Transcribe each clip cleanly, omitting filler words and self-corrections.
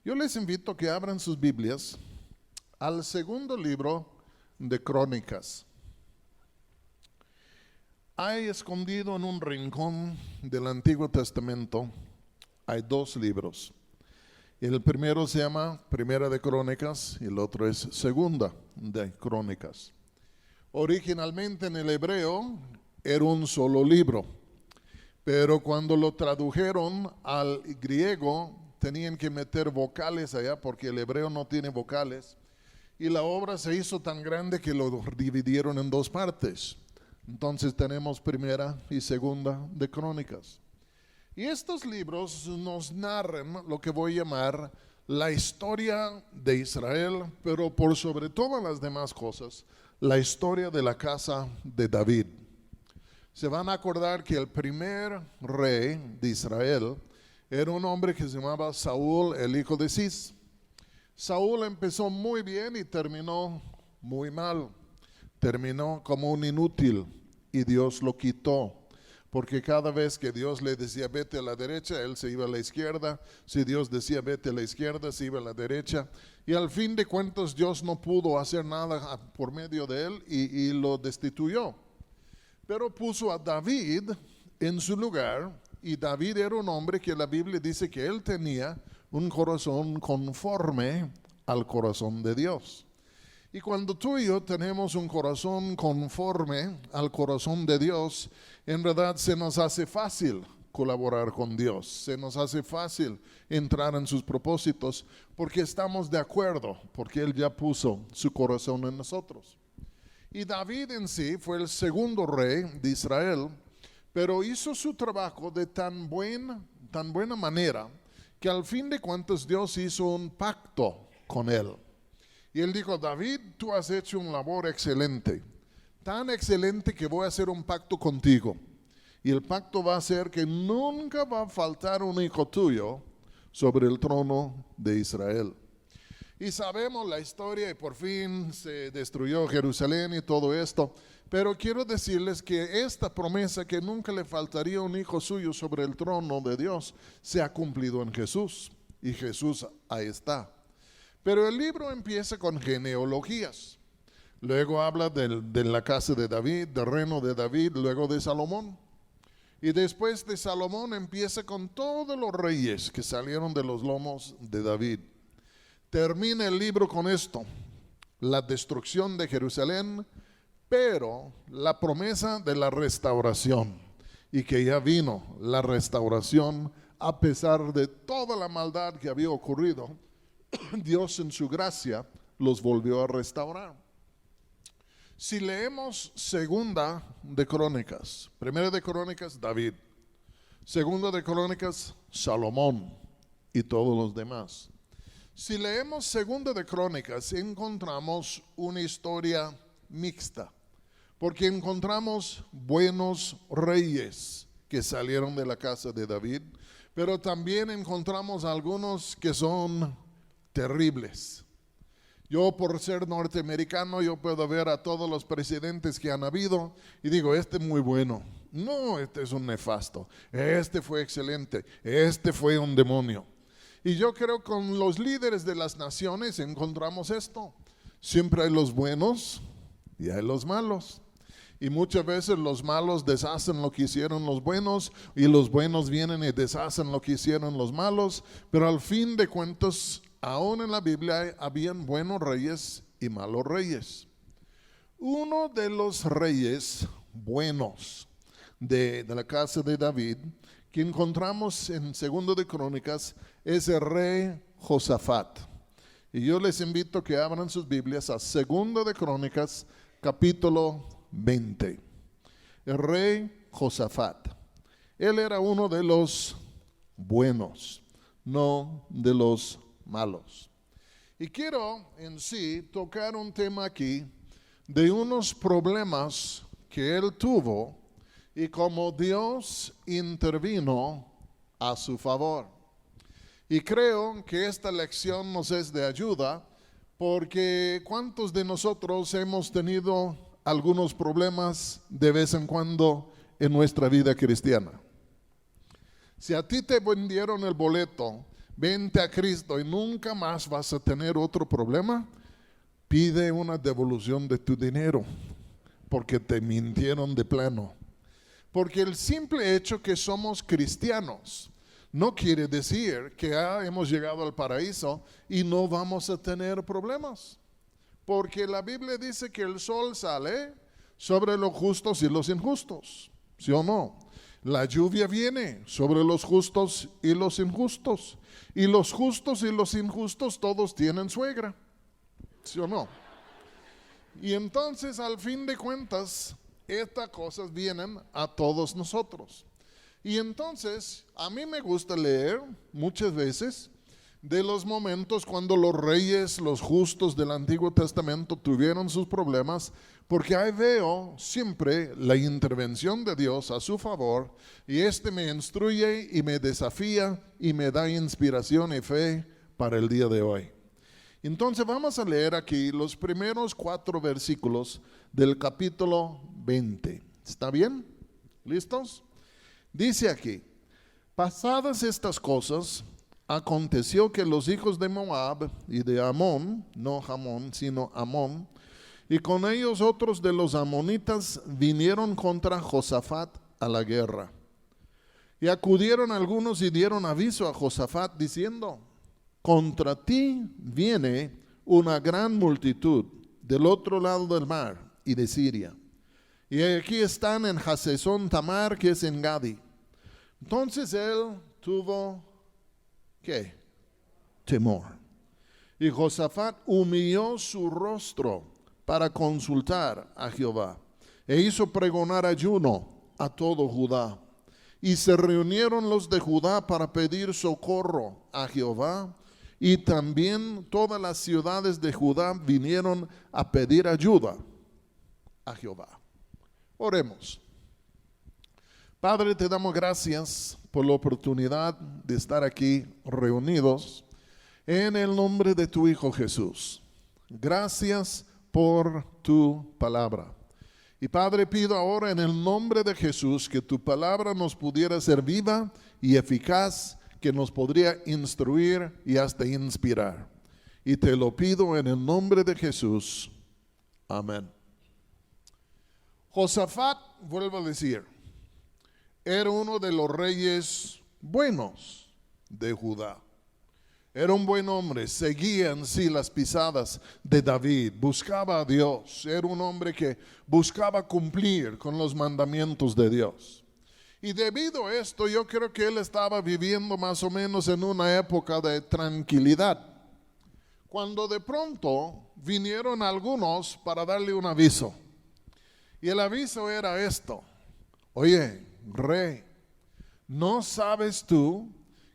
Yo les invito a que abran sus Biblias al segundo libro de Crónicas. Hay escondido en un rincón del Antiguo Testamento, hay dos libros. El primero se llama Primera de Crónicas y el otro es Segunda de Crónicas. Originalmente en el hebreo era un solo libro, pero cuando lo tradujeron al griego tenían que meter vocales allá porque el hebreo no tiene vocales y la obra se hizo tan grande que lo dividieron en dos partes. Entonces tenemos Primera y Segunda de Crónicas. Y estos libros nos narran lo que voy a llamar la historia de Israel, pero por sobre todas las demás cosas, la historia de la casa de David. Se van a acordar que el primer rey de Israel era un hombre que se llamaba Saúl, el hijo de Cis. Saúl empezó muy bien y terminó muy mal. Terminó como un inútil y Dios lo quitó. Porque cada vez que Dios le decía vete a la derecha, él se iba a la izquierda. Si Dios decía vete a la izquierda, se iba a la derecha. Y al fin de cuentas Dios no pudo hacer nada por medio de él y lo destituyó. Pero puso a David en su lugar, y David era un hombre que la Biblia dice que él tenía un corazón conforme al corazón de Dios. Y cuando tú y yo tenemos un corazón conforme al corazón de Dios, en verdad se nos hace fácil colaborar con Dios, se nos hace fácil entrar en sus propósitos porque estamos de acuerdo, porque Él ya puso su corazón en nosotros. Y David en sí fue el segundo rey de Israel, pero hizo su trabajo de tan buena manera que al fin de cuentas Dios hizo un pacto con él. Y él dijo, David, tú has hecho una labor excelente, tan excelente que voy a hacer un pacto contigo. Y el pacto va a ser que nunca va a faltar un hijo tuyo sobre el trono de Israel. Y sabemos la historia y por fin se destruyó Jerusalén y todo esto. Pero quiero decirles que esta promesa que nunca le faltaría un hijo suyo sobre el trono de Dios se ha cumplido en Jesús. Y Jesús ahí está. Pero el libro empieza con genealogías. Luego habla de la casa de David, del reino de David, luego de Salomón. Y después de Salomón empieza con todos los reyes que salieron de los lomos de David. Termina el libro con esto, la destrucción de Jerusalén, pero la promesa de la restauración. Y que ya vino la restauración a pesar de toda la maldad que había ocurrido. Dios en su gracia los volvió a restaurar. Si leemos Segunda de Crónicas, Primera de Crónicas, David, Segunda de Crónicas, Salomón y todos los demás. Si leemos Segunda de Crónicas, encontramos una historia mixta, porque encontramos buenos reyes que salieron de la casa de David, pero también encontramos algunos que son terribles. Yo por ser norteamericano, yo puedo ver a todos los presidentes que han habido y digo, este es muy bueno. No, este es un nefasto. Este fue excelente. Este fue un demonio. Y yo creo que con los líderes de las naciones encontramos esto. Siempre hay los buenos y hay los malos. Y muchas veces los malos deshacen lo que hicieron los buenos y los buenos vienen y deshacen lo que hicieron los malos. Pero al fin de cuentas, aún en la Biblia habían buenos reyes y malos reyes. Uno de los reyes buenos de la casa de David que encontramos en Segundo de Crónicas es el rey Josafat. Y yo les invito a que abran sus Biblias a Segundo de Crónicas, capítulo 20. El rey Josafat. Él era uno de los buenos, no de los malos. Y quiero en sí tocar un tema aquí de unos problemas que él tuvo y cómo Dios intervino a su favor. Y creo que esta lección nos es de ayuda porque ¿cuántos de nosotros hemos tenido algunos problemas de vez en cuando en nuestra vida cristiana? Si a ti te vendieron el boleto vente a Cristo y nunca más vas a tener otro problema, pide una devolución de tu dinero, porque te mintieron de plano. Porque el simple hecho que somos cristianos no quiere decir que hemos llegado al paraíso y no vamos a tener problemas. Porque la Biblia dice que el sol sale sobre los justos y los injustos, ¿sí o no? La lluvia viene sobre los justos y los injustos. Y los justos y los injustos todos tienen suegra, ¿sí o no? Y entonces al fin de cuentas, estas cosas vienen a todos nosotros. Y entonces a mí me gusta leer muchas veces de los momentos cuando los reyes, los justos del Antiguo Testamento tuvieron sus problemas, porque ahí veo siempre la intervención de Dios a su favor, y me instruye y me desafía y me da inspiración y fe para el día de hoy. Entonces vamos a leer aquí los primeros 4 versículos del capítulo 20. ¿Está bien? ¿Listos? Dice aquí: pasadas estas cosas, aconteció que los hijos de Moab y de Amón, no Jamón, sino Amón, y con ellos otros de los amonitas, vinieron contra Josafat a la guerra. Y acudieron algunos y dieron aviso a Josafat diciendo: contra ti viene una gran multitud del otro lado del mar y de Siria. Y aquí están en Hasezón Tamar, que es en Gadi. Entonces él tuvo, ¿qué? Temor. Y Josafat humilló su rostro para consultar a Jehová, e hizo pregonar ayuno a todo Judá. Y se reunieron los de Judá para pedir socorro a Jehová, y también todas las ciudades de Judá vinieron a pedir ayuda a Jehová. Oremos. Padre, te damos gracias por la oportunidad de estar aquí reunidos en el nombre de tu Hijo Jesús. Gracias por tu palabra. Y Padre, pido ahora en el nombre de Jesús que tu palabra nos pudiera ser viva y eficaz, que nos podría instruir y hasta inspirar. Y te lo pido en el nombre de Jesús. Amén. Josafat, vuelvo a decir, era uno de los reyes buenos de Judá. Era un buen hombre, seguía en sí las pisadas de David, buscaba a Dios. Era un hombre que buscaba cumplir con los mandamientos de Dios. Y debido a esto, yo creo que él estaba viviendo más o menos en una época de tranquilidad, cuando de pronto vinieron algunos para darle un aviso. Y el aviso era esto: oye, rey, ¿no sabes tú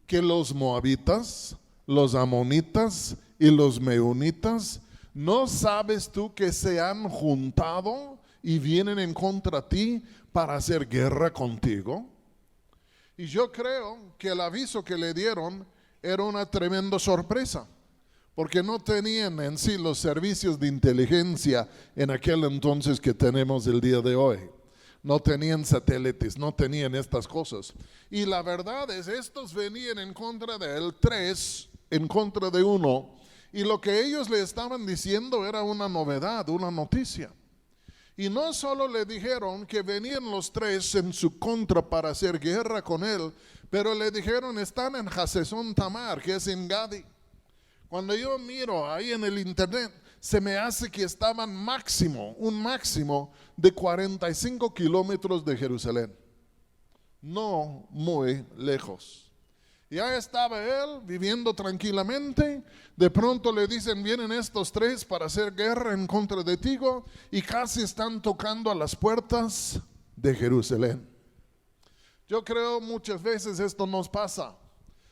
que los moabitas, los amonitas y los meunitas, no sabes tú que se han juntado y vienen en contra de ti para hacer guerra contigo? Y yo creo que el aviso que le dieron era una tremenda sorpresa, porque no tenían en sí los servicios de inteligencia en aquel entonces que tenemos el día de hoy. No tenían satélites, no tenían estas cosas. Y la verdad es, estos venían en contra de él, 3 en contra de 1, y lo que ellos le estaban diciendo era una novedad, una noticia. Y no solo le dijeron que venían los 3 en su contra para hacer guerra con él, pero le dijeron: están en Hasezón Tamar, que es en Gadi. Cuando yo miro ahí en el internet, se me hace que estaban un máximo de 45 kilómetros de Jerusalén. No muy lejos. Ya estaba él viviendo tranquilamente. De pronto le dicen: vienen estos 3 para hacer guerra en contra de ti, y casi están tocando a las puertas de Jerusalén. Yo creo muchas veces esto nos pasa.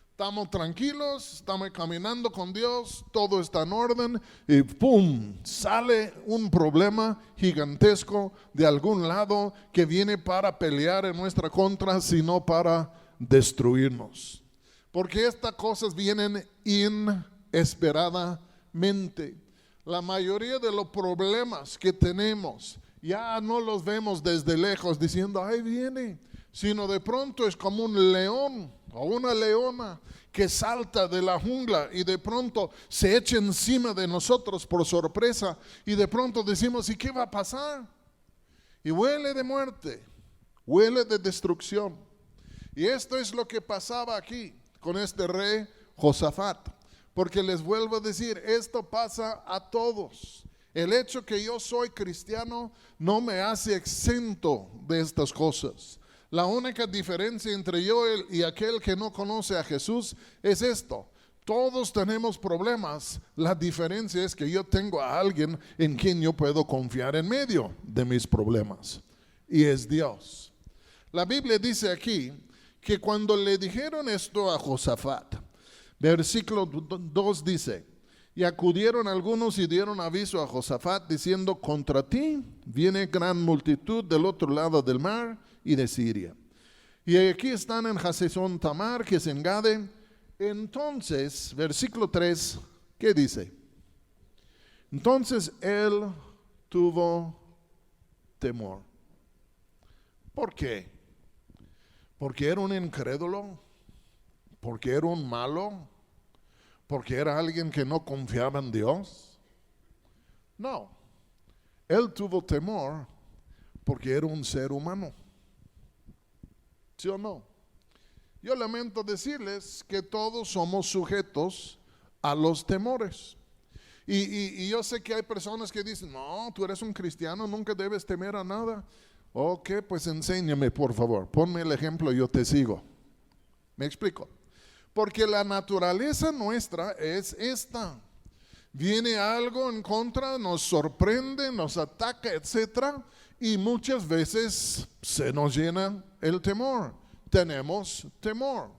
Estamos tranquilos, estamos caminando con Dios, todo está en orden, y ¡pum!, sale un problema gigantesco de algún lado que viene para pelear en nuestra contra, sino para destruirnos. Porque estas cosas vienen inesperadamente. La mayoría de los problemas que tenemos ya no los vemos desde lejos diciendo: ahí viene, sino de pronto es como un león o una leona que salta de la jungla y de pronto se echa encima de nosotros por sorpresa y de pronto decimos, ¿y qué va a pasar? Y huele de muerte, huele de destrucción. Y esto es lo que pasaba aquí con este rey Josafat, porque les vuelvo a decir, esto pasa a todos. El hecho que yo soy cristiano no me hace exento de estas cosas. La única diferencia entre yo y aquel que no conoce a Jesús es esto. Todos tenemos problemas. La diferencia es que yo tengo a alguien en quien yo puedo confiar en medio de mis problemas. Y es Dios. La Biblia dice aquí que cuando le dijeron esto a Josafat, versículo 2 dice, y acudieron algunos y dieron aviso a Josafat diciendo, contra ti viene gran multitud del otro lado del mar y de Siria. Y aquí están en Hazezón Tamar, que es en Gade. Entonces, versículo 3, ¿qué dice? Entonces él tuvo temor. ¿Por qué? ¿Porque era un incrédulo? ¿Porque era un malo? ¿Porque era alguien que no confiaba en Dios? No, él tuvo temor porque era un ser humano. ¿Sí o no? Yo lamento decirles que todos somos sujetos a los temores. Y yo sé que hay personas que dicen, no, tú eres un cristiano, nunca debes temer a nada. Ok, pues enséñame por favor, ponme el ejemplo y yo te sigo. ¿Me explico? Porque la naturaleza nuestra es esta. Viene algo en contra, nos sorprende, nos ataca, etcétera, y muchas veces se nos llena el temor. Tenemos temor.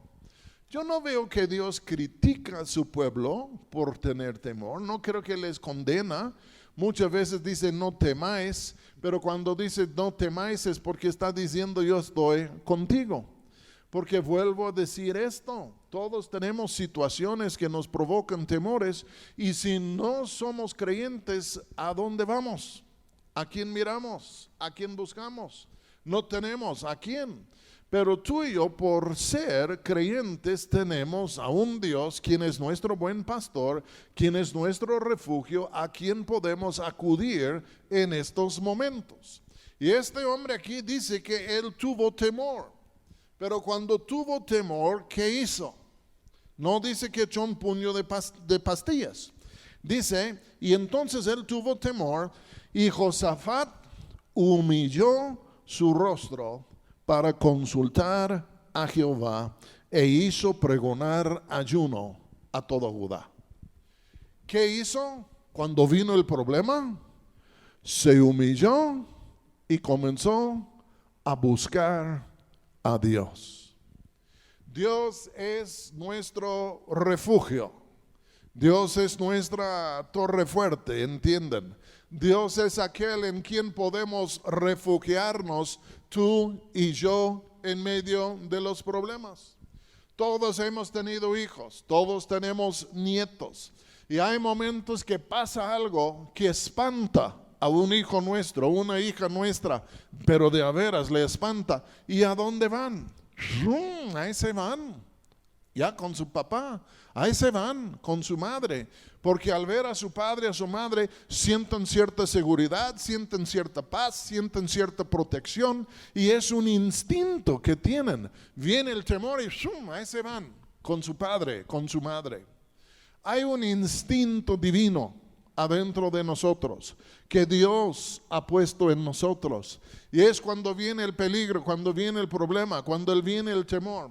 Yo no veo que Dios critica a su pueblo por tener temor. No creo que les condena. Muchas veces dice no temáis, pero cuando dice no temáis es porque está diciendo yo estoy contigo. Porque vuelvo a decir esto, todos tenemos situaciones que nos provocan temores y si no somos creyentes, ¿a dónde vamos? ¿A quién miramos? ¿A quién buscamos? No tenemos a quién. Pero tú y yo, por ser creyentes, tenemos a un Dios quien es nuestro buen pastor, quien es nuestro refugio, a quien podemos acudir en estos momentos. Y este hombre aquí dice que él tuvo temor. Pero cuando tuvo temor, ¿qué hizo? No dice que echó un puño de pastillas. Dice, y entonces él tuvo temor y Josafat humilló su rostro para consultar a Jehová e hizo pregonar ayuno a todo Judá. ¿Qué hizo cuando vino el problema? Se humilló y comenzó a buscar a Dios. Dios es nuestro refugio. Dios es nuestra torre fuerte, ¿entienden? Dios es aquel en quien podemos refugiarnos, tú y yo, en medio de los problemas. Todos hemos tenido hijos, todos tenemos nietos. Y hay momentos que pasa algo que espanta a un hijo nuestro, una hija nuestra, pero de a veras le espanta. ¿Y a dónde van? Ahí se van, ya con su papá, ahí se van con su madre, porque al ver a su padre, a su madre, sienten cierta seguridad, sienten cierta paz, sienten cierta protección, y es un instinto que tienen. Viene el temor y ahí se van con su padre, con su madre. Hay un instinto divino adentro de nosotros que Dios ha puesto en nosotros, y es cuando viene el peligro, cuando viene el problema, cuando viene el temor.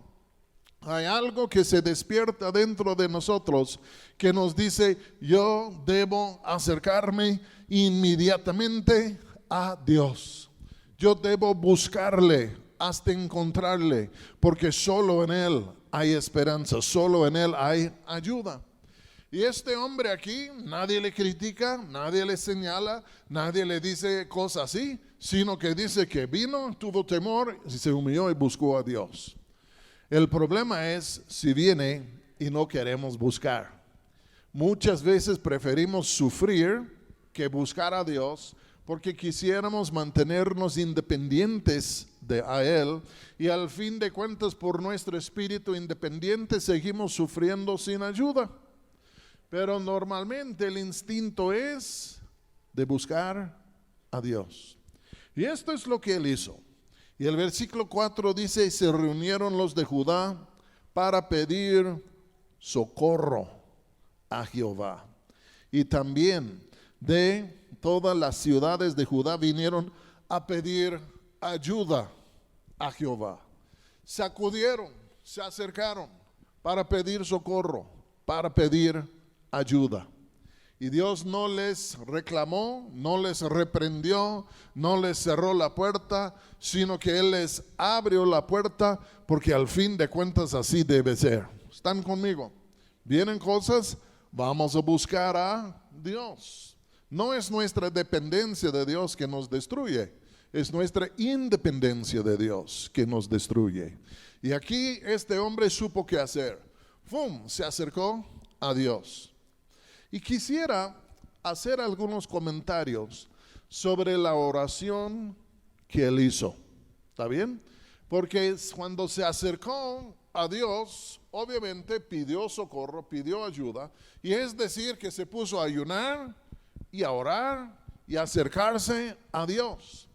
Hay algo que se despierta dentro de nosotros que nos dice, yo debo acercarme inmediatamente a Dios. Yo debo buscarle hasta encontrarle, porque solo en Él hay esperanza, solo en Él hay ayuda. Y este hombre aquí, nadie le critica, nadie le señala, nadie le dice cosas así, sino que dice que vino, tuvo temor, se humilló y buscó a Dios. El problema es si viene y no queremos buscar. Muchas veces preferimos sufrir que buscar a Dios porque quisiéramos mantenernos independientes de a Él, y al fin de cuentas por nuestro espíritu independiente seguimos sufriendo sin ayuda. Pero normalmente el instinto es de buscar a Dios. Y esto es lo que Él hizo. Y el versículo 4 dice: y se reunieron los de Judá para pedir socorro a Jehová. Y también de todas las ciudades de Judá vinieron a pedir ayuda a Jehová. Se acudieron, se acercaron para pedir socorro, para pedir ayuda. Y Dios no les reclamó, no les reprendió, no les cerró la puerta, sino que Él les abrió la puerta, porque al fin de cuentas así debe ser. ¿Están conmigo? Vienen cosas, vamos a buscar a Dios. No es nuestra dependencia de Dios que nos destruye, es nuestra independencia de Dios que nos destruye. Y aquí este hombre supo qué hacer. ¡Fum! Se acercó a Dios. Y quisiera hacer algunos comentarios sobre la oración que él hizo. ¿Está bien? Porque cuando se acercó a Dios, obviamente pidió socorro, pidió ayuda, y es decir que se puso a ayunar y a orar y a acercarse a Dios.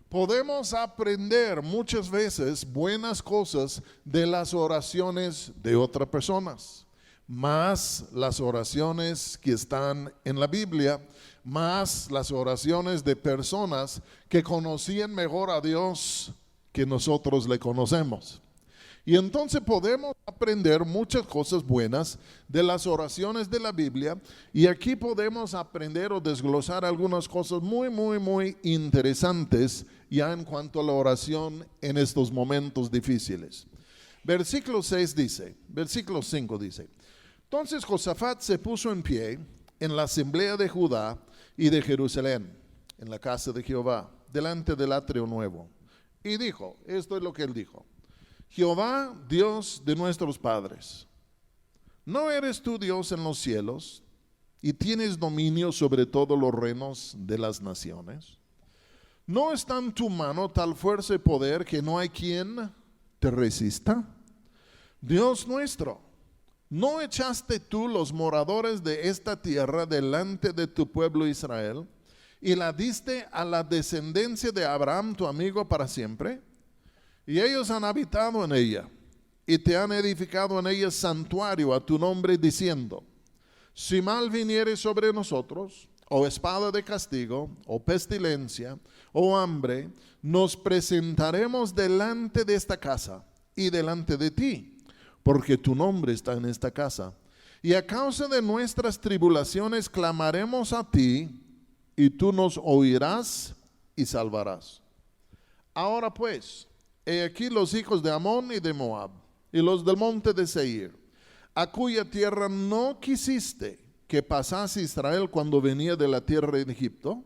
Podemos aprender muchas veces buenas cosas de las oraciones de otras personas, más las oraciones que están en la Biblia, más las oraciones de personas que conocían mejor a Dios que nosotros le conocemos. Y entonces podemos aprender muchas cosas buenas de las oraciones de la Biblia, y aquí podemos aprender o desglosar algunas cosas muy interesantes ya en cuanto a la oración en estos momentos difíciles. Versículo 6 dice, versículo 5 dice: entonces Josafat se puso en pie en la asamblea de Judá y de Jerusalén, en la casa de Jehová, delante del atrio nuevo, y dijo, esto es lo que él dijo: Jehová, Dios de nuestros padres, ¿no eres tú Dios en los cielos y tienes dominio sobre todos los reinos de las naciones? ¿No está en tu mano tal fuerza y poder que no hay quien te resista? Dios nuestro, ¿no echaste tú los moradores de esta tierra delante de tu pueblo Israel y la diste a la descendencia de Abraham tu amigo para siempre? Y ellos han habitado en ella y te han edificado en ella santuario a tu nombre, diciendo: si mal viniere sobre nosotros, o espada de castigo, o pestilencia, o hambre, nos presentaremos delante de esta casa y delante de ti, porque tu nombre está en esta casa. Y a causa de nuestras tribulaciones clamaremos a ti, y tú nos oirás y salvarás. Ahora pues, he aquí los hijos de Amón y de Moab, y los del monte de Seir, a cuya tierra no quisiste que pasase Israel cuando venía de la tierra de Egipto,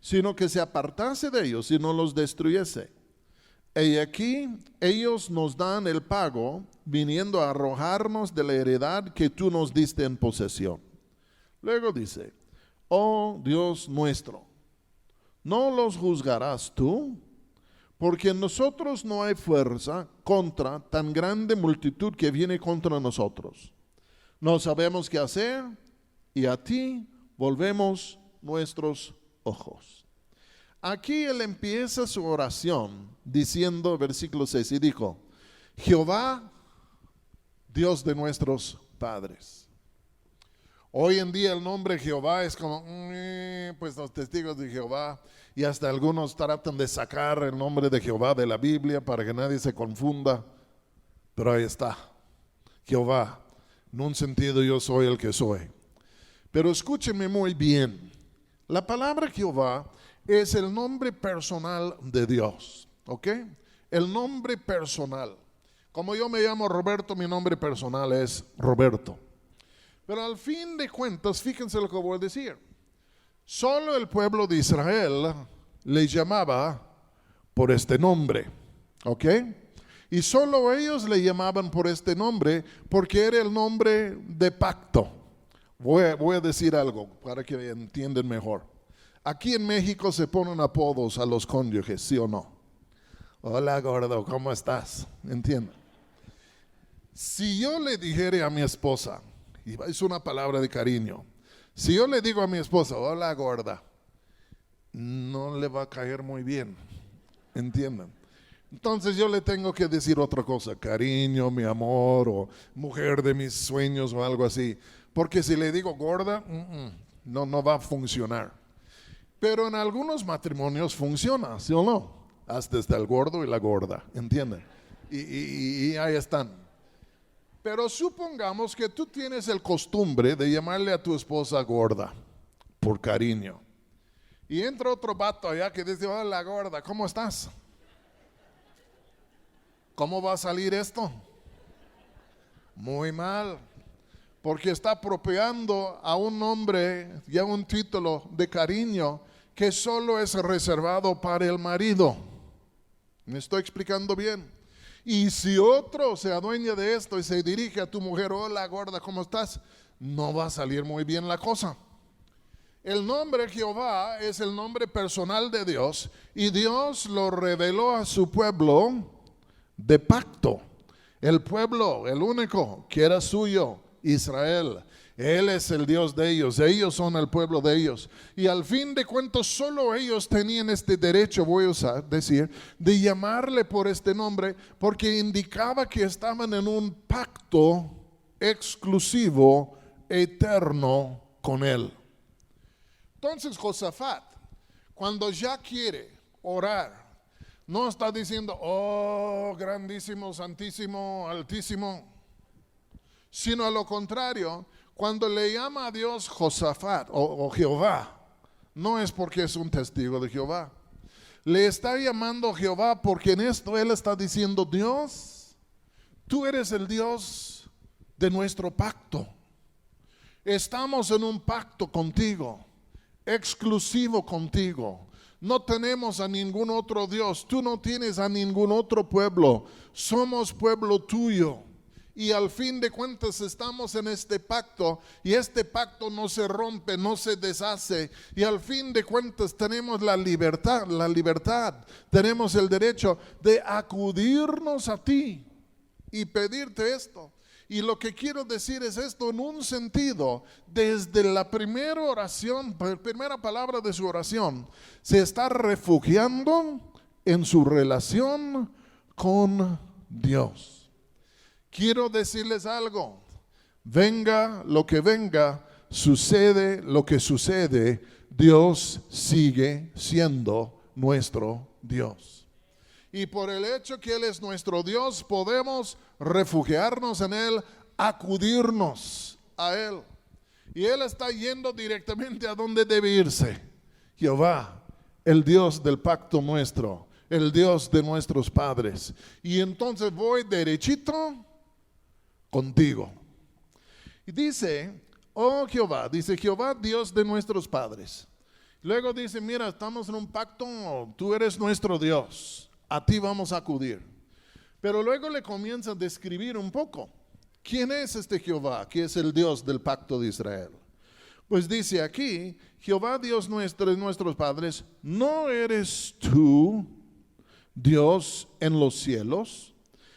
sino que se apartase de ellos y no los destruyese. Y aquí ellos nos dan el pago, viniendo a arrojarnos de la heredad que tú nos diste en posesión. Luego dice: oh Dios nuestro, ¿no los juzgarás tú? Porque en nosotros no hay fuerza contra tan grande multitud que viene contra nosotros. No sabemos qué hacer, y a ti volvemos nuestros ojos. Aquí él empieza su oración diciendo, versículo 6, y dijo: Jehová, Dios de nuestros padres. Hoy en día el nombre Jehová es como, pues los testigos de Jehová, y hasta algunos tratan de sacar el nombre de Jehová de la Biblia para que nadie se confunda, pero ahí está, Jehová, en un sentido yo soy el que soy. Pero escúcheme muy bien, la palabra Jehová es el nombre personal de Dios, ¿ok? El nombre personal. Como yo me llamo Roberto, mi nombre personal es Roberto. Pero al fin de cuentas, fíjense lo que voy a decir. Solo el pueblo de Israel le llamaba por este nombre, ¿ok? Y solo ellos le llamaban por este nombre porque era el nombre de pacto. Voy a decir algo para que entiendan mejor. Aquí en México se ponen apodos a los cónyuges, ¿sí o no? Hola gordo, ¿cómo estás? ¿Entienden? Si yo le dijera a mi esposa, y es una palabra de cariño, si yo le digo a mi esposa, hola gorda, no le va a caer muy bien, ¿entienden? Entonces yo le tengo que decir otra cosa, cariño, mi amor, o mujer de mis sueños o algo así. Porque si le digo gorda, no va a funcionar. Pero en algunos matrimonios funciona, ¿sí o no? Hasta está el gordo y la gorda, ¿entienden? Y ahí están. Pero supongamos que tú tienes el costumbre de llamarle a tu esposa gorda, por cariño. Y entra otro vato allá que dice, hola gorda, ¿cómo estás? ¿Cómo va a salir esto? Muy mal, porque está apropiando a un nombre y a un título de cariño que solo es reservado para el marido. ¿Me estoy explicando bien? Y si otro se adueña de esto y se dirige a tu mujer, hola gorda, ¿cómo estás? No va a salir muy bien la cosa. El nombre Jehová es el nombre personal de Dios y Dios lo reveló a su pueblo de pacto. El pueblo, el único que era suyo, Israel. Él es el Dios de ellos son el pueblo de ellos. Y al fin de cuentas solo ellos tenían este derecho, voy a decir, de llamarle por este nombre, porque indicaba que estaban en un pacto exclusivo, eterno con él. Entonces Josafat, cuando ya quiere orar, no está diciendo, oh, grandísimo, santísimo, altísimo, sino a lo contrario, cuando le llama a Dios Josafat o Jehová, no es porque es un testigo de Jehová. Le está llamando Jehová porque en esto él está diciendo, Dios, tú eres el Dios de nuestro pacto. Estamos en un pacto contigo, exclusivo contigo. No tenemos a ningún otro Dios, tú no tienes a ningún otro pueblo, somos pueblo tuyo. Y al fin de cuentas estamos en este pacto y este pacto no se rompe, no se deshace. Y al fin de cuentas tenemos la libertad, tenemos el derecho de acudirnos a ti y pedirte esto. Y lo que quiero decir es esto en un sentido, desde la primera oración, primera palabra de su oración, se está refugiando en su relación con Dios. Quiero decirles algo, venga lo que venga, sucede lo que sucede, Dios sigue siendo nuestro Dios. Y por el hecho que Él es nuestro Dios, podemos refugiarnos en Él, acudirnos a Él. Y Él está yendo directamente a donde debe irse. Jehová, el Dios del pacto nuestro, el Dios de nuestros padres. Y entonces voy derechito contigo. Y dice, oh Jehová, dice Jehová, Dios de nuestros padres. Luego dice, mira, estamos en un pacto, tú eres nuestro Dios. A ti vamos a acudir. Pero luego le comienza a describir un poco. ¿Quién es este Jehová? Que es el Dios del pacto de Israel. Pues dice aquí, Jehová Dios nuestro de nuestros padres, ¿no eres tú Dios en los cielos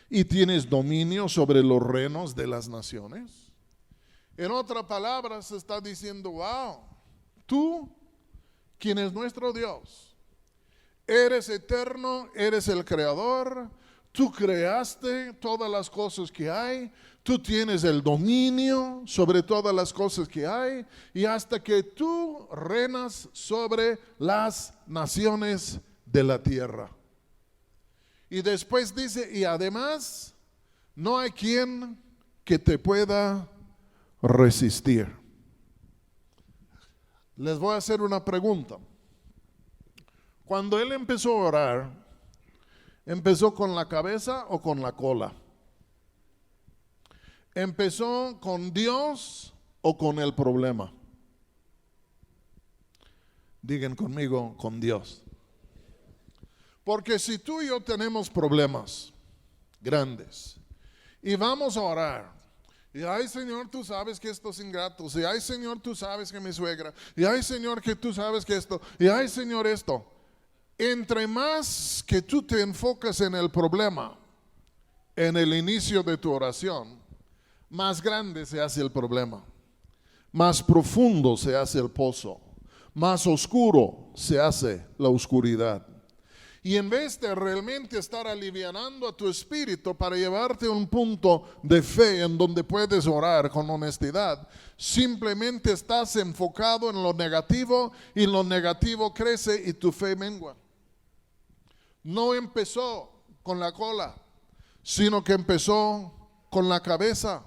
y tienes dominio sobre los reinos de las naciones? En otras palabras se está diciendo, wow, tú, quien es nuestro Dios, eres eterno, eres el creador, tú creaste todas las cosas que hay, tú tienes el dominio sobre todas las cosas que hay y hasta que tú reinas sobre las naciones de la tierra. Y después dice, y además no hay quien que te pueda resistir. Les voy a hacer una pregunta. Cuando él empezó a orar, ¿empezó con la cabeza o con la cola? ¿Empezó con Dios o con el problema? Digan conmigo, con Dios. Porque si tú y yo tenemos problemas grandes y vamos a orar Y ay, Señor, tú sabes que estos ingratos. Y ay, Señor, tú sabes que mi suegra. Y ay, Señor, que tú sabes que esto. Y ay, Señor, esto. Entre más que tú te enfocas en el problema, en el inicio de tu oración, más grande se hace el problema, más profundo se hace el pozo, más oscuro se hace la oscuridad. Y en vez de realmente estar alivianando a tu espíritu para llevarte a un punto de fe en donde puedes orar con honestidad, simplemente estás enfocado en lo negativo y lo negativo crece y tu fe mengua. No empezó con la cola, sino que empezó con la cabeza.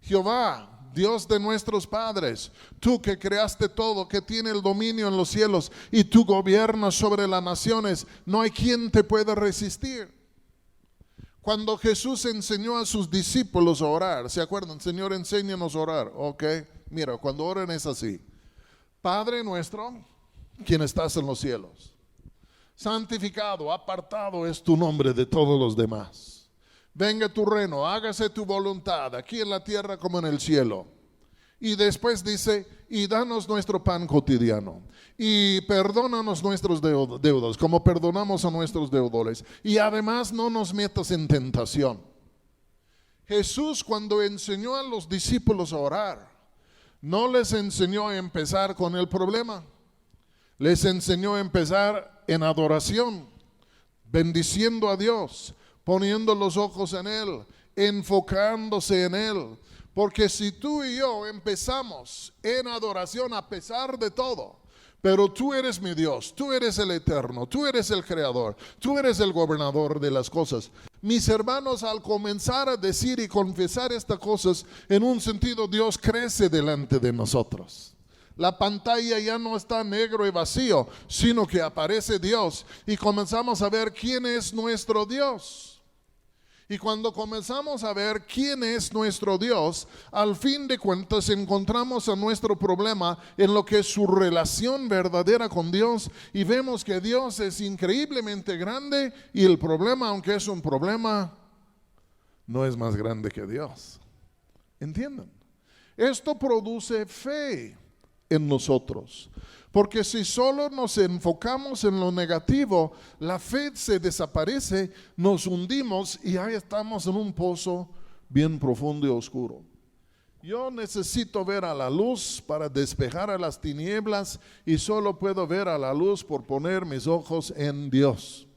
Jehová, Dios de nuestros padres, tú que creaste todo, que tiene el dominio en los cielos y tú gobiernas sobre las naciones, no hay quien te pueda resistir. Cuando Jesús enseñó a sus discípulos a orar, ¿se acuerdan? Señor, enséñanos a orar. Ok, mira, cuando oran es así: Padre nuestro, quien estás en los cielos, santificado, apartado es tu nombre de todos los demás. Venga tu reino, hágase tu voluntad, aquí en la tierra como en el cielo. Y después dice, y danos nuestro pan cotidiano. Y perdónanos nuestros deudos, como perdonamos a nuestros deudores. Y además no nos metas en tentación. Jesús, cuando enseñó a los discípulos a orar, no les enseñó a empezar con el problema. Les enseñó a empezar en adoración, bendiciendo a Dios, poniendo los ojos en Él, enfocándose en Él. Porque si tú y yo empezamos en adoración a pesar de todo, pero tú eres mi Dios, tú eres el eterno, tú eres el creador, tú eres el gobernador de las cosas. Mis hermanos, al comenzar a decir y confesar estas cosas, en un sentido Dios crece delante de nosotros. La pantalla ya no está negro y vacío, sino que aparece Dios y comenzamos a ver quién es nuestro Dios. Y cuando comenzamos a ver quién es nuestro Dios, al fin de cuentas encontramos a nuestro problema en lo que es su relación verdadera con Dios y vemos que Dios es increíblemente grande y el problema, aunque es un problema, no es más grande que Dios. ¿Entienden? Esto produce fe en nosotros. Porque si solo nos enfocamos en lo negativo, la fe se desaparece, nos hundimos y ahí estamos en un pozo bien profundo y oscuro. Yo necesito ver a la luz para despejar a las tinieblas y solo puedo ver a la luz por poner mis ojos en Dios.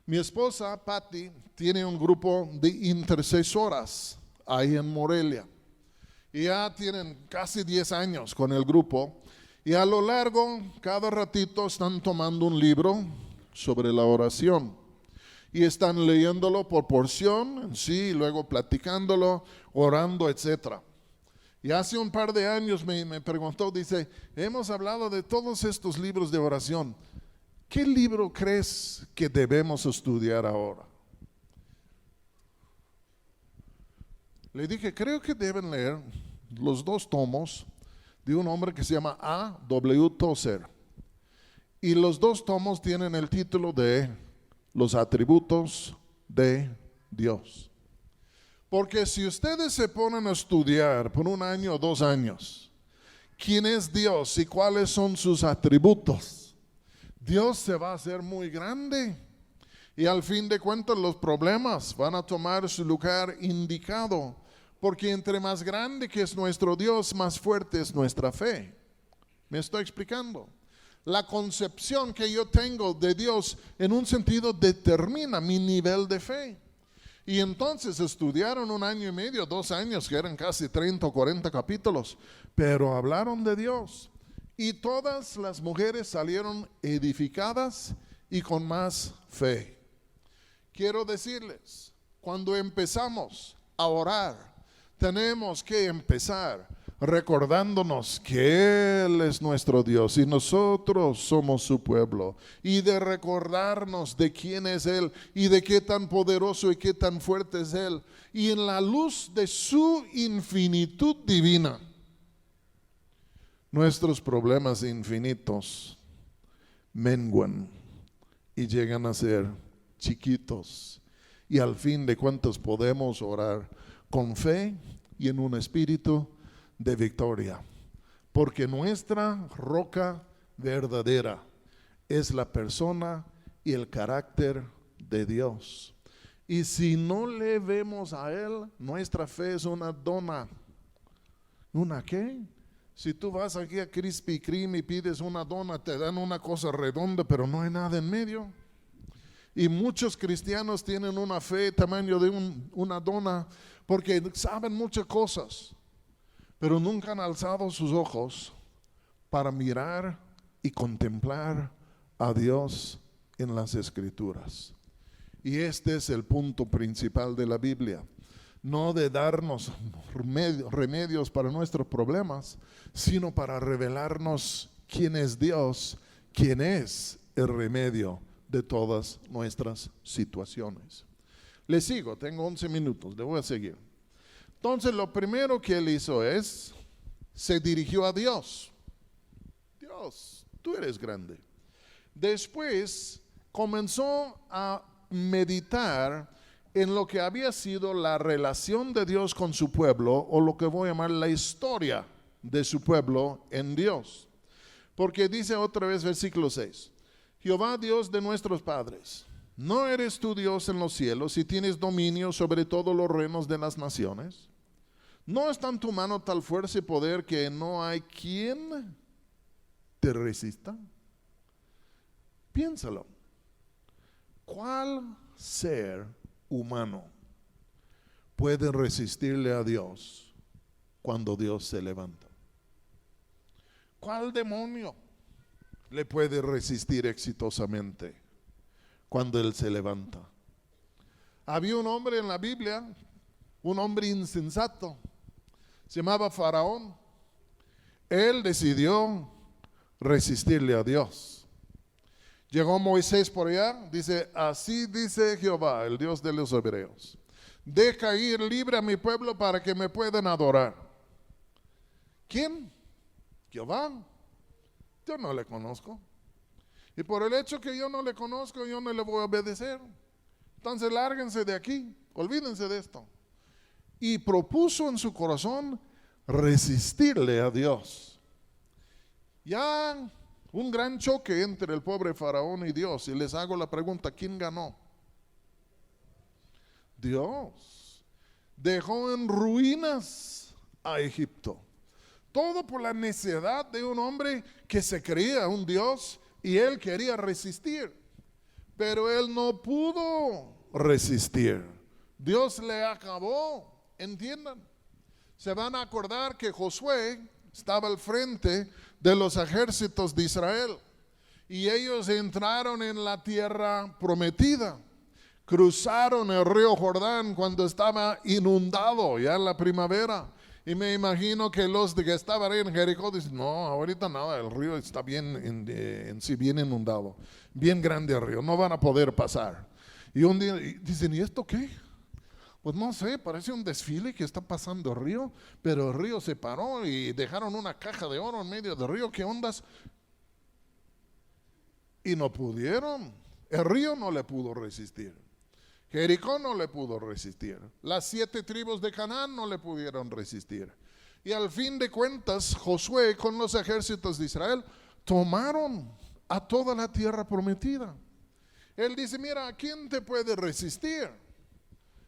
Mi esposa, Patty, tiene un grupo de intercesoras ahí en Morelia. Y ya tienen casi 10 años con el grupo. Y a lo largo, cada ratito están tomando un libro sobre la oración. Y están leyéndolo por porción, sí, luego platicándolo, orando, etc. Y hace un par de años me preguntó, dice, hemos hablado de todos estos libros de oración. ¿Qué libro crees que debemos estudiar ahora? Le dije, creo que deben leer los 2 tomos de un hombre que se llama A. W. Tozer. Y los 2 tomos tienen el título de Los atributos de Dios. Porque si ustedes se ponen a estudiar por 1 año o 2 años quién es Dios y cuáles son sus atributos, Dios se va a hacer muy grande. Y al fin de cuentas los problemas van a tomar su lugar indicado. Porque entre más grande que es nuestro Dios, más fuerte es nuestra fe. ¿Me estoy explicando? La concepción que yo tengo de Dios en un sentido determina mi nivel de fe. Y entonces estudiaron 1 año y medio, 2 años, que eran casi 30 o 40 capítulos, pero hablaron de Dios. Y todas las mujeres salieron edificadas y con más fe. Quiero decirles, cuando empezamos a orar, tenemos que empezar recordándonos que Él es nuestro Dios y nosotros somos su pueblo, y de recordarnos de quién es Él y de qué tan poderoso y qué tan fuerte es Él, y en la luz de su infinitud divina, nuestros problemas infinitos menguan y llegan a ser chiquitos, y al fin de cuentas podemos orar con fe, y en un espíritu de victoria. Porque nuestra roca verdadera es la persona y el carácter de Dios. Y si no le vemos a Él, nuestra fe es una dona. ¿Una qué? Si tú vas aquí a Krispy Kreme y pides una dona, te dan una cosa redonda, pero no hay nada en medio. Y muchos cristianos tienen una fe tamaño de una dona porque saben muchas cosas, pero nunca han alzado sus ojos para mirar y contemplar a Dios en las Escrituras. Y este es el punto principal de la Biblia. No de darnos remedios para nuestros problemas, sino para revelarnos quién es Dios, quién es el remedio de todas nuestras situaciones. Le sigo, tengo 11 minutos, le voy a seguir. Entonces lo primero que él hizo es, se dirigió a Dios. Dios, tú eres grande. Después comenzó a meditar en lo que había sido la relación de Dios con su pueblo, o lo que voy a llamar la historia de su pueblo en Dios. Porque dice otra vez versículo 6, Jehová Dios de nuestros padres, ¿no eres tú Dios en los cielos y tienes dominio sobre todos los reinos de las naciones? ¿No está en tu mano tal fuerza y poder que no hay quien te resista? Piénsalo. ¿Cuál ser humano puede resistirle a Dios cuando Dios se levanta? ¿Cuál demonio le puede resistir exitosamente cuando Él se levanta? Había un hombre en la Biblia, un hombre insensato, se llamaba Faraón. Él decidió resistirle a Dios. Llegó Moisés por allá, dice, así dice Jehová, el Dios de los hebreos, deja ir libre a mi pueblo para que me puedan adorar. ¿Quién? Jehová. Yo no le conozco. Y por el hecho que yo no le conozco, yo no le voy a obedecer. Entonces lárguense de aquí, olvídense de esto. Y propuso en su corazón resistirle a Dios. Ya un gran choque entre el pobre Faraón y Dios. Y les hago la pregunta, ¿quién ganó? Dios. Dejó en ruinas a Egipto. Todo por la necedad de un hombre que se creía un Dios y él quería resistir. Pero él no pudo resistir. Dios le acabó. Entiendan. Se van a acordar que Josué estaba al frente de los ejércitos de Israel y ellos entraron en la tierra prometida, cruzaron el río Jordán cuando estaba inundado ya en la primavera, y me imagino que los que estaban ahí en Jericó dicen, no, ahorita nada, el río está bien en sí, bien inundado, bien grande el río, no van a poder pasar. Y un día dicen, ¿y esto qué? Pues no sé, parece un desfile que está pasando el río, pero el río se paró y dejaron una caja de oro en medio del río. ¿Qué ondas? Y no pudieron. El río no le pudo resistir. Jericó no le pudo resistir. Las 7 tribus de Canaán no le pudieron resistir. Y al fin de cuentas, Josué con los ejércitos de Israel tomaron a toda la tierra prometida. Él dice, mira, ¿quién te puede resistir?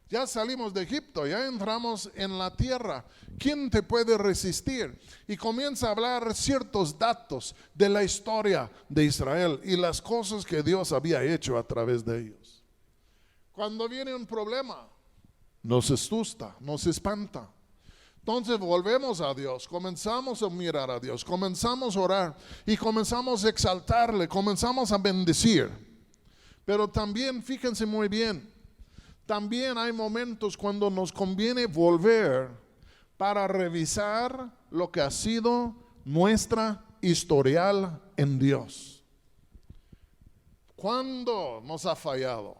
Ya salimos de Egipto, ya entramos en la tierra. ¿Quién te puede resistir? Y comienza a hablar ciertos datos de la historia de Israel y las cosas que Dios había hecho a través de ellos. Cuando viene un problema, nos asusta, nos espanta. Entonces volvemos a Dios, comenzamos a mirar a Dios, comenzamos a orar y comenzamos a exaltarle, comenzamos a bendecir. Pero también, fíjense muy bien, también hay momentos cuando nos conviene volver para revisar lo que ha sido nuestra historial en Dios. ¿Cuándo nos ha fallado?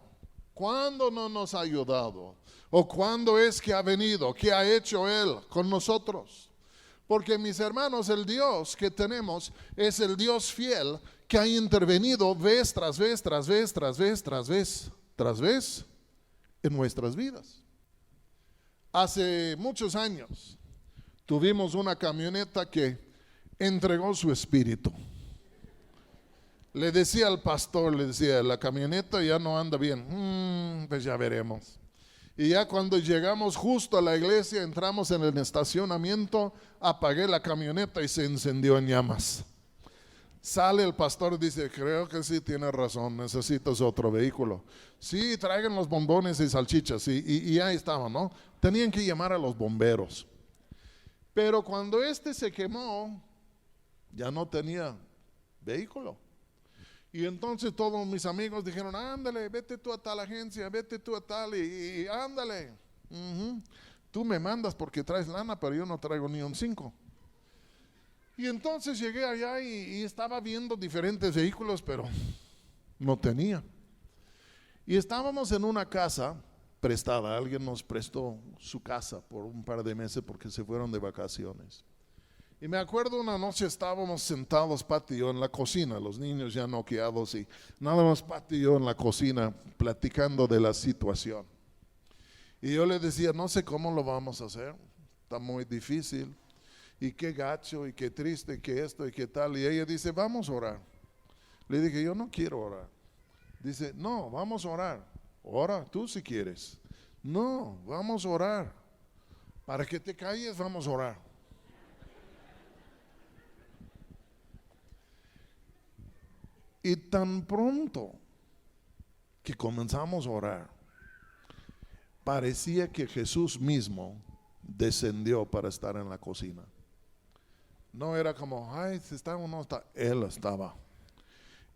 ¿Cuándo no nos ha ayudado? ¿O cuándo es que ha venido? ¿Qué ha hecho Él con nosotros? Porque mis hermanos, el Dios que tenemos es el Dios fiel que ha intervenido vez tras vez, tras vez, tras vez, tras vez, tras vez en nuestras vidas. Hace muchos años tuvimos una camioneta que entregó su espíritu. Le decía al pastor, le decía, la camioneta ya no anda bien. Pues ya veremos. Y ya cuando llegamos justo a la iglesia, entramos en el estacionamiento, apagué la camioneta y se encendió en llamas. Sale el pastor y dice, creo que sí tiene razón, necesitas otro vehículo. Sí, traigan los bombones y salchichas. Y ahí estaban, ¿no? Tenían que llamar a los bomberos. Pero cuando se quemó, ya no tenía vehículo. Y entonces todos mis amigos dijeron, ándale, vete tú a tal agencia, vete tú a tal y ándale. Tú me mandas porque traes lana, pero yo no traigo ni un 5. Y entonces llegué allá y estaba viendo diferentes vehículos, pero no tenía. Y estábamos en una casa prestada, alguien nos prestó su casa por un par de meses porque se fueron de vacaciones. Y me acuerdo una noche estábamos sentados, Pati y yo, en la cocina, los niños ya noqueados y nada más Pati y yo en la cocina platicando de la situación. Y yo le decía, no sé cómo lo vamos a hacer, está muy difícil. Y qué gacho, y qué triste, y qué esto, y qué tal. Y ella dice, vamos a orar. Le dije, yo no quiero orar. Dice, no, vamos a orar. Ora, tú si quieres. No, vamos a orar. Para que te calles, vamos a orar. Y tan pronto que comenzamos a orar, parecía que Jesús mismo descendió para estar en la cocina. No era como, ay, si está o no está. Él estaba.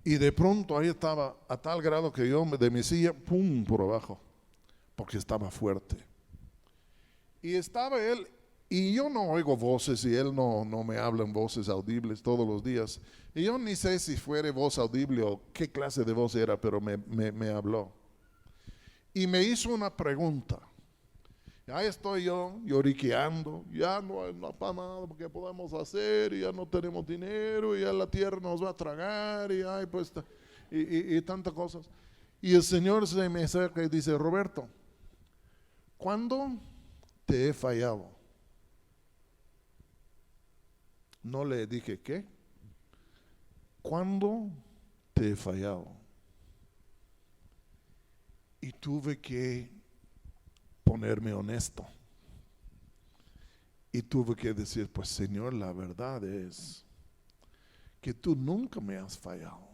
Y de pronto ahí estaba a tal grado que yo de mi silla, pum, por abajo, porque estaba fuerte. Y estaba él, y yo no oigo voces, y él no me habla en voces audibles todos los días. Y yo ni sé si fuera voz audible o qué clase de voz era, pero me habló. Y me hizo una pregunta. Ya estoy yo lloriqueando, ya no hay nada que podemos hacer, y ya no tenemos dinero, y ya la tierra nos va a tragar, y ay, pues, y tantas cosas. Y el Señor se me acerca y dice, Roberto, ¿cuándo te he fallado? No le dije, ¿qué? ¿Cuándo te he fallado? Y tuve que ponerme honesto. Y tuve que decir, pues Señor, la verdad es que tú nunca me has fallado.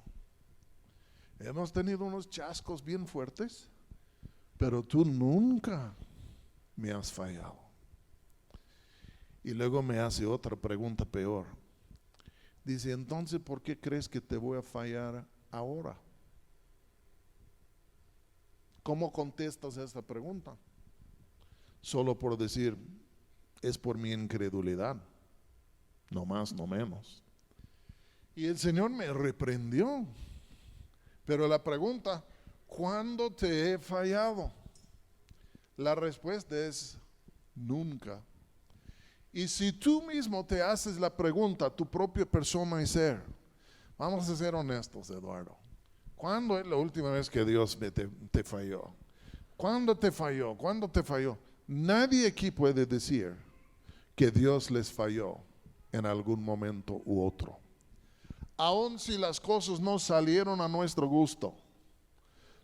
Hemos tenido unos chascos bien fuertes, pero tú nunca me has fallado. Y luego me hace otra pregunta peor. Dice, entonces, ¿por qué crees que te voy a fallar ahora? ¿Cómo contestas a esta pregunta? Solo por decir, es por mi incredulidad, no más, no menos. Y el Señor me reprendió. Pero la pregunta, ¿cuándo te he fallado? La respuesta es, nunca. Y si tú mismo te haces la pregunta, tu propia persona y ser, vamos a ser honestos, Eduardo. ¿Cuándo es la última vez que Dios te falló? ¿Cuándo te falló? ¿Cuándo te falló? Nadie aquí puede decir que Dios les falló en algún momento u otro. Aun si las cosas no salieron a nuestro gusto,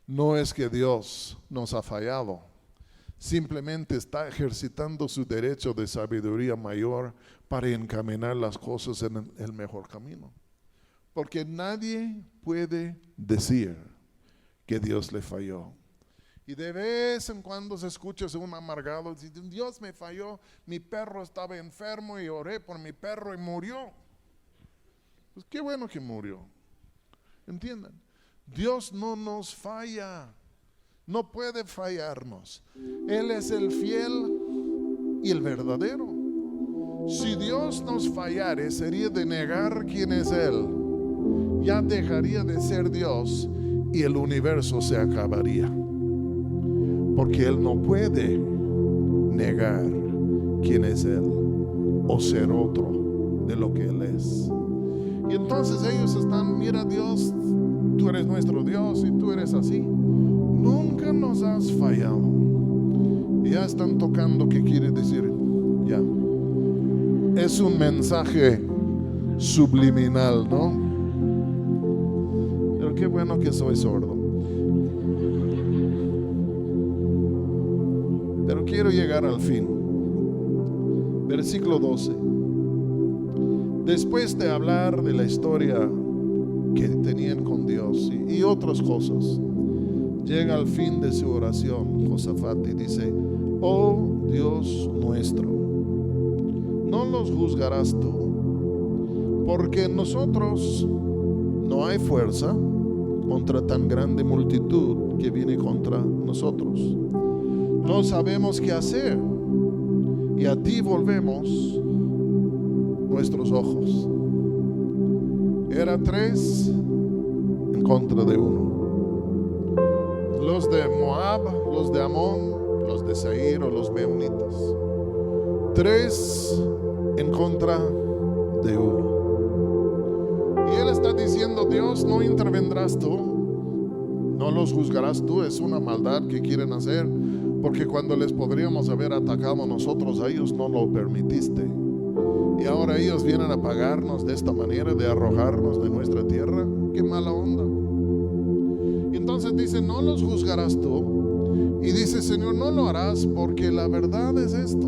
no es que Dios nos ha fallado. Simplemente está ejercitando su derecho de sabiduría mayor para encaminar las cosas en el mejor camino. Porque nadie puede decir que Dios le falló. Y de vez en cuando se escucha un amargado, dice, Dios me falló, mi perro estaba enfermo y oré por mi perro y murió. Pues qué bueno que murió. ¿Entienden? Dios no nos falla, no puede fallarnos. Él es el fiel y el verdadero. Si Dios nos fallare, sería de negar quién es Él. Ya dejaría de ser Dios y el universo se acabaría. Porque Él no puede negar quién es Él o ser otro de lo que Él es. Y entonces ellos están, mira Dios, tú eres nuestro Dios y tú eres así. Nunca nos has fallado. Y ya están tocando, ¿qué quiere decir? Ya. Es un mensaje subliminal, ¿no? Pero qué bueno que soy sordo. Pero quiero llegar al fin. Versículo 12. Después de hablar de la historia que tenían con Dios y otras cosas, llega al fin de su oración Josafat y dice: oh Dios nuestro, no los juzgarás tú, porque en nosotros no hay fuerza contra tan grande multitud que viene contra nosotros. No sabemos qué hacer, y a ti volvemos nuestros ojos. Era 3 en contra de 1. Los de Moab, los de Amón, los de Seir o los meunitas. 3 en contra de 1. Y él está diciendo: Dios, no intervendrás tú, no los juzgarás tú. Es una maldad que quieren hacer, porque cuando les podríamos haber atacado nosotros, a ellos no lo permitiste. Y ahora ellos vienen a pagarnos de esta manera, de arrojarnos de nuestra tierra. Qué mala onda. Y entonces dice: no los juzgarás tú. Y dice: Señor, no lo harás, porque la verdad es esto: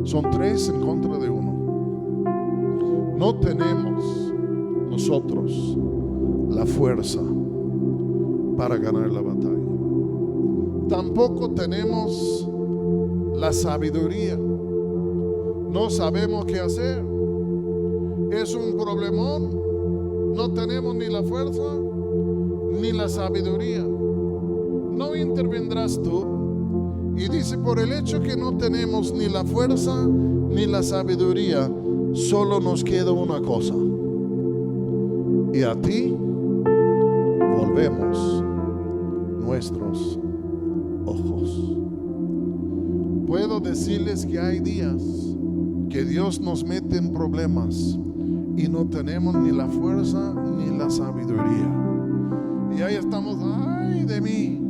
son 3 en contra de 1. No tenemos nosotros la fuerza para ganar la batalla. Tampoco tenemos la sabiduría. No sabemos qué hacer. Es un problemón. No tenemos ni la fuerza ni la sabiduría. No intervendrás tú. Y dice: por el hecho que no tenemos ni la fuerza ni la sabiduría, solo nos queda una cosa: y a ti volvemos nuestros ojos. Puedo decirles que hay días que Dios nos mete en problemas y no tenemos ni la fuerza ni la sabiduría. Y ahí estamos: ay de mí.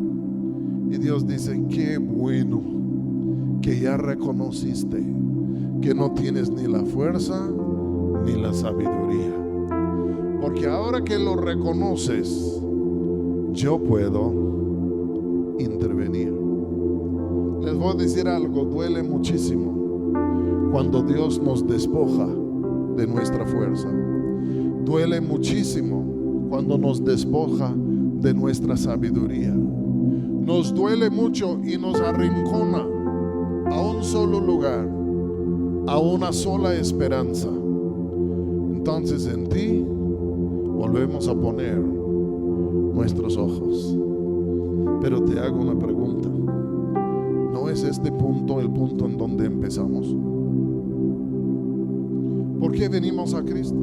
Y Dios dice: qué bueno que ya reconociste que no tienes ni la fuerza ni la sabiduría. Porque ahora que lo reconoces, yo puedo intervenir. Les voy a decir algo: duele muchísimo cuando Dios nos despoja de nuestra fuerza. Duele muchísimo cuando nos despoja de nuestra sabiduría. Nos duele mucho y nos arrincona a un solo lugar, a una sola esperanza. Entonces en ti volvemos a poner nuestros ojos. Pero te hago una pregunta: ¿no es este punto el punto en donde empezamos? ¿Por qué venimos a Cristo?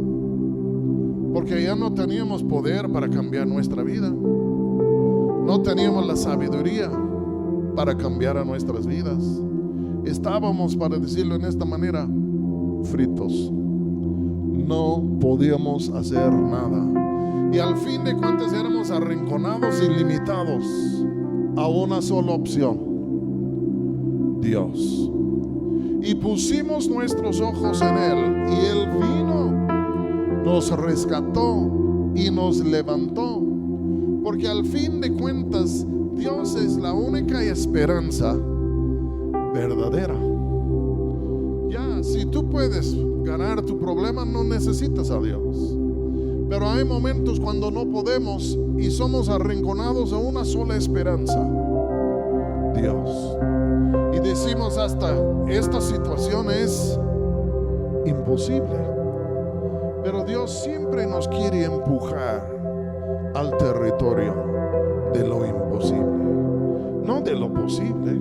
Porque ya no teníamos poder para cambiar nuestra vida. No teníamos la sabiduría para cambiar a nuestras vidas. Estábamos, para decirlo en esta manera, fritos. No podíamos hacer nada. Y al fin de cuentas éramos arrinconados y limitados a una sola opción: Dios. Y pusimos nuestros ojos en Él, y Él vino, nos rescató y nos levantó. Porque al fin de cuentas Dios es la única esperanza verdadera. Ya, si tú puedes ganar tu problema, no necesitas a Dios. Pero hay momentos cuando no podemos y somos arrinconados a una sola esperanza: Dios. Y decimos: hasta esta situación es imposible. Pero Dios siempre nos quiere empujar al territorio de lo imposible, no de lo posible.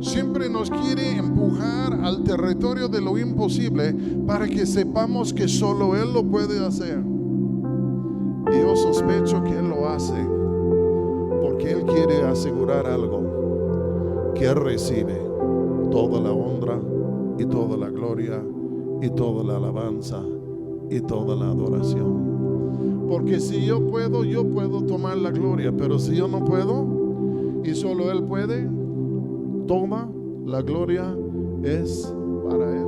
Siempre nos quiere empujar al territorio de lo imposible para que sepamos que solo Él lo puede hacer. Y yo sospecho que Él lo hace porque Él quiere asegurar algo: que Él recibe toda la honra y toda la gloria y toda la alabanza y toda la adoración. Porque si yo puedo tomar la gloria, pero si yo no puedo y solo Él puede, toda la gloria es para Él.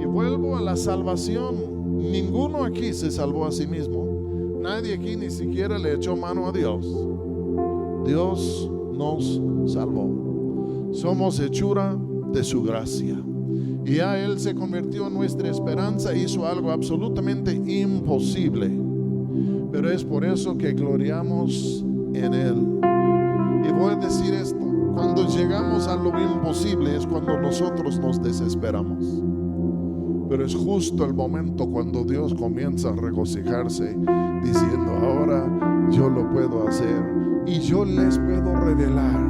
Y vuelvo a la salvación. Ninguno aquí se salvó a sí mismo. Nadie aquí ni siquiera le echó mano a Dios. Dios nos salvó. Somos hechura de su gracia. Y ya Él se convirtió en nuestra esperanza. Hizo algo absolutamente imposible. Pero es por eso que gloriamos en Él. Y voy a decir esto: cuando llegamos a lo imposible es cuando nosotros nos desesperamos. Pero es justo el momento cuando Dios comienza a regocijarse, diciendo: ahora yo lo puedo hacer y yo les puedo revelar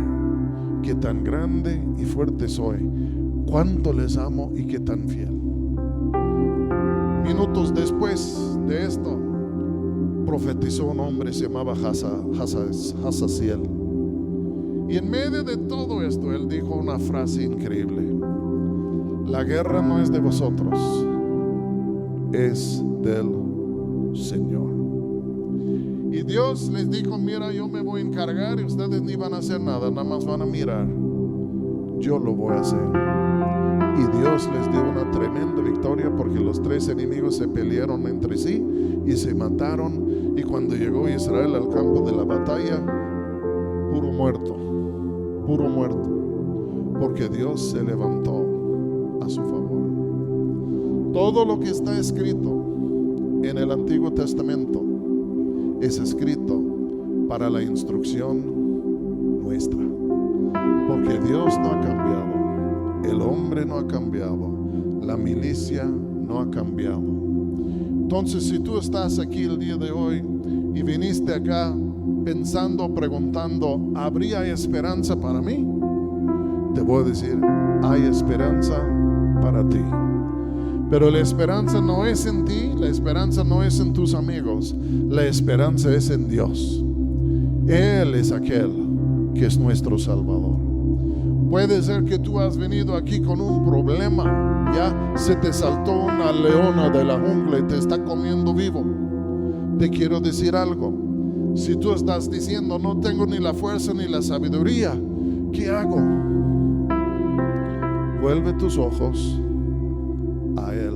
qué tan grande y fuerte soy, cuánto les amo y qué tan fiel. Minutos después de esto, profetizó un hombre, se llamaba Hazaziel. Y en medio de todo esto, él dijo una frase increíble: la guerra no es de vosotros, es del Señor. Y Dios les dijo: mira, yo me voy a encargar y ustedes ni van a hacer nada, nada más van a mirar. Yo lo voy a hacer. Y Dios les dio una tremenda victoria, porque los 3 enemigos se pelearon entre sí y se mataron. Y cuando llegó Israel al campo de la batalla, puro muerto, porque Dios se levantó a su favor. Todo lo que está escrito en el Antiguo Testamento es escrito para la instrucción nuestra, porque Dios no ha cambiado, el hombre no ha cambiado, la milicia no ha cambiado. Entonces, si tú estás aquí el día de hoy y viniste acá pensando, preguntando: ¿habría esperanza para mí? Te voy a decir: hay esperanza para ti. Pero la esperanza no es en ti, la esperanza no es en tus amigos, la esperanza es en Dios. Él es aquel que es nuestro Salvador. Puede ser que tú has venido aquí con un problema, ya se te saltó una leona de la jungla y te está comiendo vivo. Te quiero decir algo: si tú estás diciendo: no tengo ni la fuerza ni la sabiduría, ¿qué hago? Vuelve tus ojos a Él.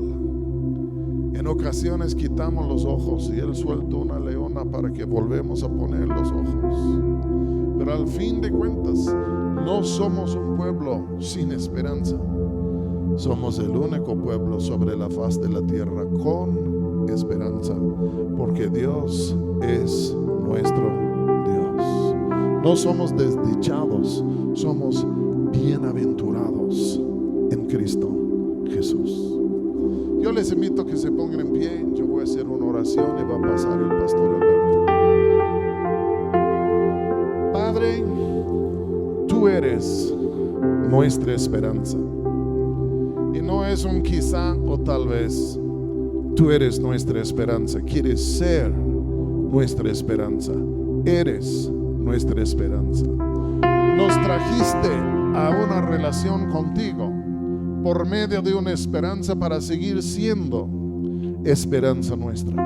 En ocasiones quitamos los ojos y Él suelta una leona para que volvemos a poner los ojos. Pero al fin de cuentas, no somos un pueblo sin esperanza. Somos el único pueblo sobre la faz de la tierra con esperanza, porque Dios es nuestro Dios. No somos desdichados, somos bienaventurados en Cristo Jesús. Yo les invito a que se pongan en pie. Yo voy a hacer una oración y va a pasar el pastor Alberto. Padre, tú eres nuestra esperanza. Y no es un quizá o tal vez. Tú eres nuestra esperanza. Quieres ser nuestra esperanza. Eres nuestra esperanza. Nos trajiste a una relación contigo por medio de una esperanza para seguir siendo esperanza nuestra.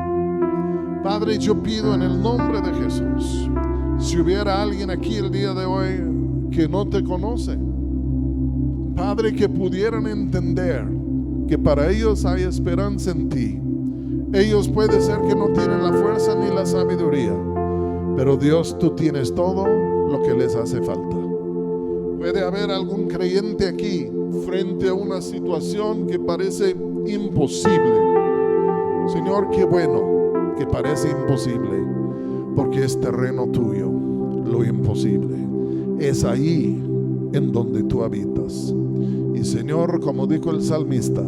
Padre, yo pido en el nombre de Jesús, si hubiera alguien aquí el día de hoy que no te conoce, Padre, que pudieran entender que para ellos hay esperanza en ti. Ellos puede ser que no tienen la fuerza ni la sabiduría, pero Dios, tú tienes todo lo que les hace falta. Puede haber algún creyente aquí frente a una situación que parece imposible. Señor, qué bueno que parece imposible, porque es terreno tuyo. Lo imposible es ahí en donde tú habitas. Y Señor, como dijo el salmista: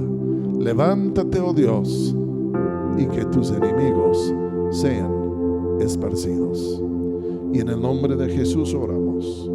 levántate, oh Dios, y que tus enemigos sean esparcidos. Y en el nombre de Jesús oramos.